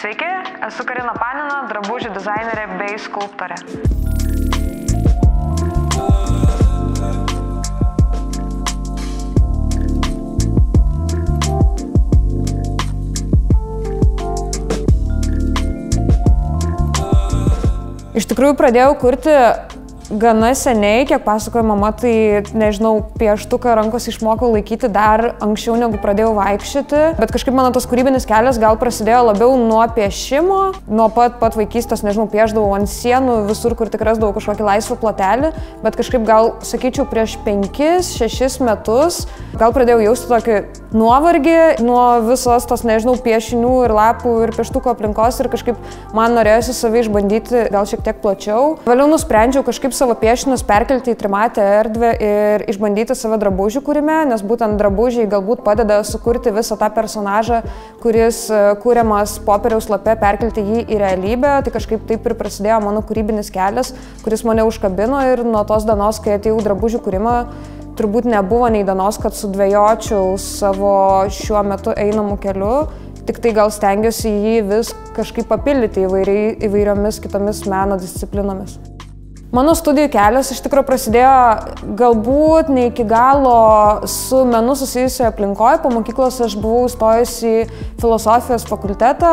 Sveiki, esu Karina Panina, drabužių dizainerė bei skulptorė. Iš tikrųjų pradėjau kurti gana seniai, kiek pasakoja mama, tai nežinau, pieštuką rankos išmokau laikyti dar anksčiau negu pradėjau vaikščioti, bet kažkaip mano tas kūrybinis kelias gal prasidėjo labiau nuo piešimo, nuo pat vaikystės, nežinau, piešdavau ant sienų, visur, kur tik rasdavau kažkokį laisvą plotelį, bet kažkaip gal, sakyčiau, prieš 5-6 metus gal pradėjau jausti tokį nuovargį nuo visos tos, nežinau, piešinių ir lapų ir pieštuko aplinkos ir kažkaip man norėjosi savai išbandyti gal šiek tiek plačiau. Vėliau nusprendžiau kažkaip savo piešinius perkelti į trimatę erdvę ir išbandyti save drabužių kūrime, nes būtent drabužiai galbūt padeda sukurti visą tą personažą, kuris kūriamas popieriaus lape, perkelti jį į realybę. Tai kažkaip taip ir prasidėjo mano kūrybinis kelias, kuris mane užkabino ir nuo tos dienos, kai atėjau drabužių kūrimą, turbūt nebuvo nei dienos, kad sudvejočiau savo šiuo metu einamų keliu, tik tai gal stengiuosi jį vis kažkaip papildyti įvairiomis kitomis meno disciplinomis. Mano studijų kelias iš tikrųjų prasidėjo galbūt ne iki galo su menu susijusioje aplinkoje. Po mokyklos aš buvau įstojusi į filosofijos fakultetą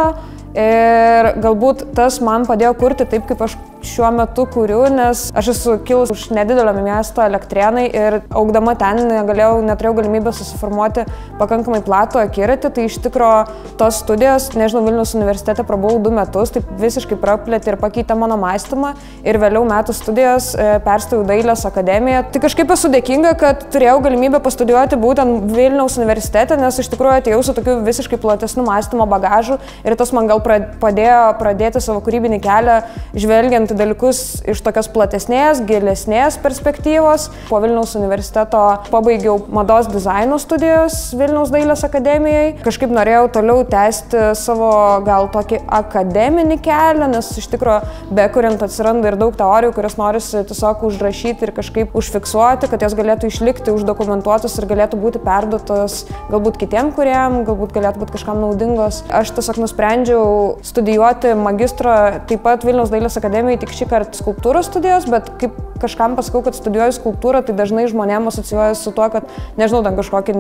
ir galbūt tas man padėjo kurti taip, kaip aš šiuo metu kuriu, nes aš esu kilus iš nedidelio miesto Elektrėnai ir augdama ten neturėjau galimybę susiformuoti pakankamai platų akiratį, tai iš tikrųjų tos studijos, nežinau, Vilniaus universitete prabuvau 2 metus, taip visiškai praplėtė ir pakeitė mano mąstymą ir vėliau metų studijos perstojau Dailės akademiją. Tai kažkaip esu dėkinga, kad turėjau galimybę pastudijuoti būtent Vilniaus universitete, nes iš tikrųjų atėjau su tokiu visiškai platesniu mąstymo bagažu ir tas man gal padėjo pradėti savo kūrybinį kelią žvelgiant dalykus iš tokios platesnės, gilesnės perspektyvos. Po Vilniaus universiteto pabaigiau mados dizaino studijos Vilniaus Dailės akademijai. Kažkaip norėjau toliau tęsti savo gal tokį akademinį kelią, nes iš tikrųjų bekuriant atsiranda ir daug teorijų, kurias norisi tiesiog užrašyti ir kažkaip užfiksuoti, kad jos galėtų išlikti uždokumentuotos ir galėtų būti perduotos galbūt kitiem kūrėjam, galbūt galėtų būti kažkam naudingos. Aš tiesiog nusprendžiau studijuoti magistrą taip pat Vilniaus Dailės akademijai, tik šį kartą skulptūros studijos, bet kaip kažkam pasakau, kad studijuoju skulptūrą, tai dažnai žmonėms asocijuoja su tuo, kad, nežinau, ten kažkokį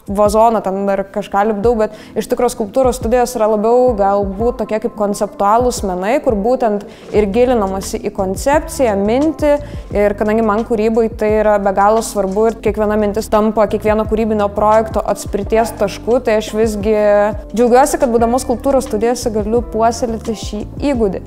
vazoną ten ar kažką lipdau, bet iš tikrųjų skulptūros studijos yra labiau galbūt tokie kaip konceptualūs menai, kur būtent ir gilinamasi į koncepciją, mintį ir kadangi man kūrybai tai yra be galo svarbu ir kiekviena mintis tampa kiekvieno kūrybinio projekto atspirties tašku, tai aš visgi džiaugiuosi, kad būdama skulptūros studijose galiu puoselėti šį įgūdį.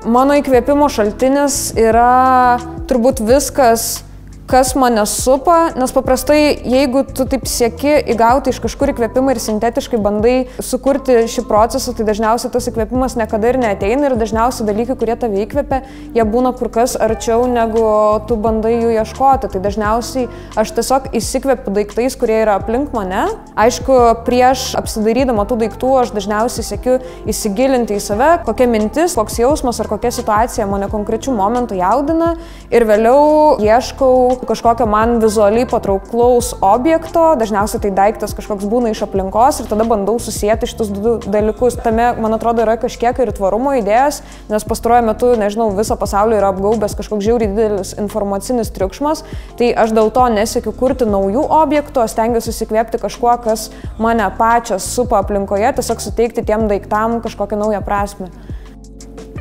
Mano įkvėpimo šaltinis yra turbūt viskas, kas mane supa, nes paprastai, jeigu tu taip sieki įgauti iš kažkur įkvėpimą ir sintetiškai bandai sukurti šį procesą, tai dažniausiai tas įkvėpimas niekada ir neateina ir dažniausiai dalykai, kurie tave įkvėpia, jie būna kur kas arčiau, negu tu bandai jų ieškoti. Tai dažniausiai aš tiesiog įsikvėpiu daiktais, kurie yra aplink mane. Aišku, prieš apsidairydama tų daiktų aš dažniausiai siekiu įsigilinti į save, kokia mintis, koks jausmas ar kokia situacija mane konkrečių momentų jaudina ir vėliau ieškau kažkokio man vizualiai patrauklaus objekto, dažniausiai tai daiktas kažkoks būna iš aplinkos ir tada bandau susijęti šitus du dalykus. Tame, man atrodo, yra kažkiek ir tvarumo idėjas, nes pastaruoju metu, nežinau, visą pasaulį yra apgaubęs kažkoks žiauriai didelis informacinis triukšmas, tai aš dėl to nesiekiu kurti naujų objektų, stengiuosi įsikvėpti kažkuo, kas mane pačią supa aplinkoje, tiesiog suteikti tiem daiktam kažkokią naują prasmę.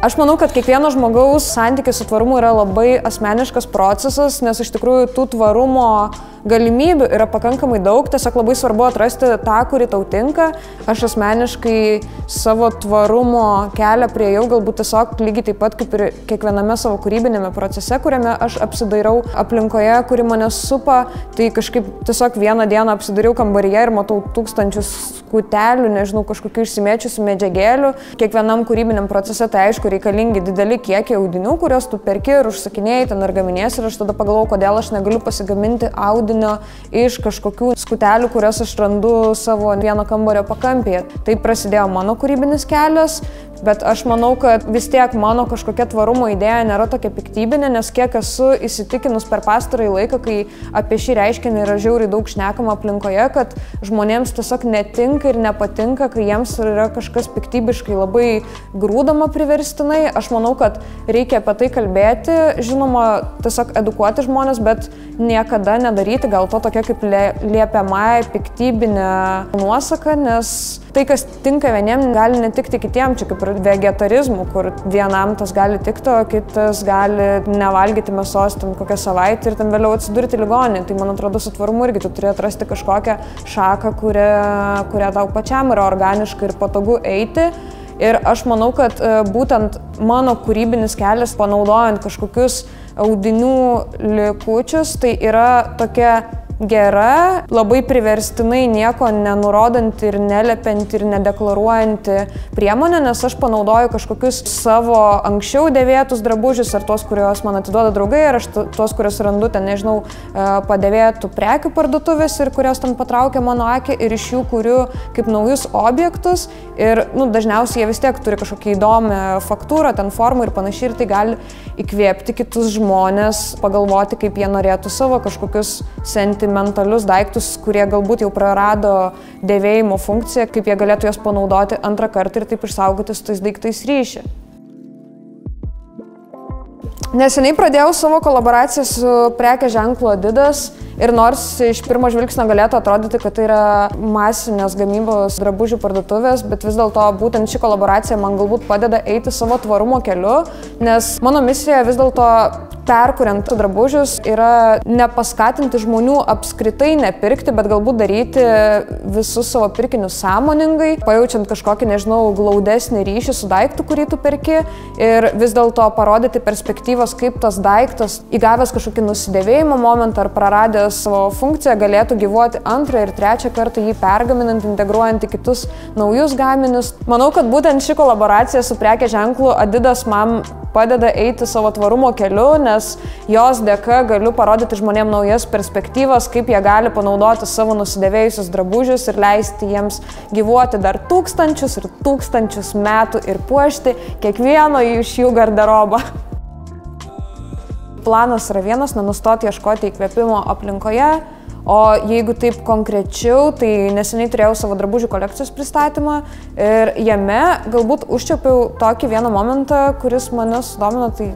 Aš manau, kad kiekvieno žmogaus santykis su tvarumu yra labai asmeniškas procesas, nes iš tikrųjų tų tvarumo galimybių yra pakankamai daug, tiesiog labai svarbu atrasti tą, kuri tau tinka. Aš asmeniškai savo tvarumo kelią priėjau galbūt tiesiog lygiai taip pat kaip ir kiekviename savo kūrybinėme procese, kuriame aš apsidairau aplinkoje, kuri mane supa. Tai kažkaip tiesiog vieną dieną apsidairiau kambaryje ir matau tūkstančius skutelių, nežinau, kažkokių išsimėčiusių medžiagėlių. Kiekvienam kūrybiniam procese tai aišku reikalingi dideli kiekiai audinių, kuriuos tu perki ir užsakinėjai ten ar gaminiesi ir aš tada pagalvojau, kodėl aš negaliu pasigaminti audinio iš kažkokių skutelių, kurias aš randu savo vieno kambario pakampėje. Tai prasidėjo mano kūrybinis kelias. Bet aš manau, kad vis tiek mano kažkokia tvarumo idėja nėra tokia piktybinė, nes kiek esu įsitikinus per pastarąjį laiką, kai apie šį reiškinį yra žiauriai daug šnekama aplinkoje, kad žmonėms tiesiog netinka ir nepatinka, kai jiems yra kažkas piktybiškai labai grūdama priverstinai. Aš manau, kad reikia apie tai kalbėti, žinoma, tiesiog edukuoti žmonės, bet niekada nedaryti gal to tokia kaip liepiamąją piktybinę nuosaką, nes tai, kas tinka vieniem, gali netikti kitiem, čia kaip ir vegetarizmų, kur vienam tas gali tikti, o kitas gali nevalgyti mėsos ten kokią savaitę ir ten vėliau atsidurti ligoninėje. Tai man atrodo, su tvarumu irgi tu turi atrasti kažkokią šaką, kurią tau pačiam yra organiška ir patogu eiti. Ir aš manau, kad būtent mano kūrybinis kelias, panaudojant kažkokius audinių likučius, tai yra tokia gera, labai priverstinai nieko nenurodanti ir neliepianti ir nedeklaruojanti priemonė, nes aš panaudoju kažkokius savo anksčiau dėvėtus drabužius ar tos, kuriuos man atiduoda draugai, ar aš tos, kuriuos randu ten, nežinau, padėvėtų prekių parduotuvės ir kurios ten patraukia mano akį ir iš jų kuriu kaip naujus objektus ir dažniausiai jie vis tiek turi kažkokią įdomią faktūrą, ten formą ir panašiai ir tai gali įkvėpti kitus žmonės, pagalvoti, kaip jie norėtų savo kažkokius sentimentalius daiktus, kurie galbūt jau prarado dėvėjimo funkciją, kaip jie galėtų juos panaudoti antrą kartą ir taip išsaugoti su tais daiktais ryšį. Neseniai pradėjau savo kolaboraciją su prekės ženklu Adidas ir nors iš pirmo žvilgsnio galėtų atrodyti, kad tai yra masinės gamybos drabužių parduotuvės, bet vis dėlto būtent ši kolaboracija man galbūt padeda eiti savo tvarumo keliu, nes mano misija vis dėlto perkuriant drabužius yra nepaskatinti žmonių apskritai nepirkti, bet galbūt daryti visus savo pirkinius sąmoningai, pajaučiant kažkokį, nežinau, glaudesnį ryšį su daiktu, kurį tu perki ir vis dėlto parodyti perspektyvas, kaip tas daiktas, įgavęs kažkokį nusidėvėjimo momentą ar praradęs savo funkciją, galėtų gyvuoti antrą ir trečią kartą jį pergaminant, integruojant į kitus naujus gaminius. Manau, kad būtent ši kolaboracija su prekės ženklu Adidas man padeda eiti savo tvarumo keliu, nes jos dėka galiu parodyti žmonėms naujas perspektyvas, kaip jie gali panaudoti savo nusidėvėjusius drabužius ir leisti jiems gyvuoti dar tūkstančius ir tūkstančius metų ir puošti kiekvieno iš jų garderobą. Planas yra vienas, nenustoti ieškoti įkvėpimo aplinkoje. O jeigu taip konkrečiau, tai neseniai turėjau savo drabužių kolekcijos pristatymą ir jame galbūt užčiapiau tokį vieną momentą, kuris mane sudomino, tai,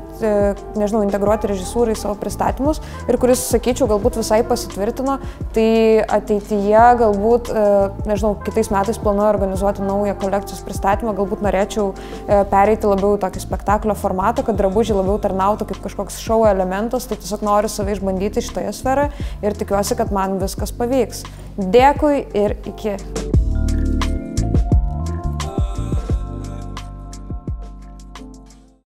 nežinau, integruoti režisūrą į savo pristatymus ir kuris, sakyčiau, galbūt visai pasitvirtino. Tai ateityje galbūt, nežinau, kitais metais planuoju organizuoti naują kolekcijos pristatymą, galbūt norėčiau pereiti labiau tokį spektaklio formatą, kad drabužiai labiau tarnautų kaip kažkoks šou elementas, tai tiesiog noriu save išbandyti šitoje sferoje ir tikiuosi, kad man viskas pavyks. Dėkui ir iki.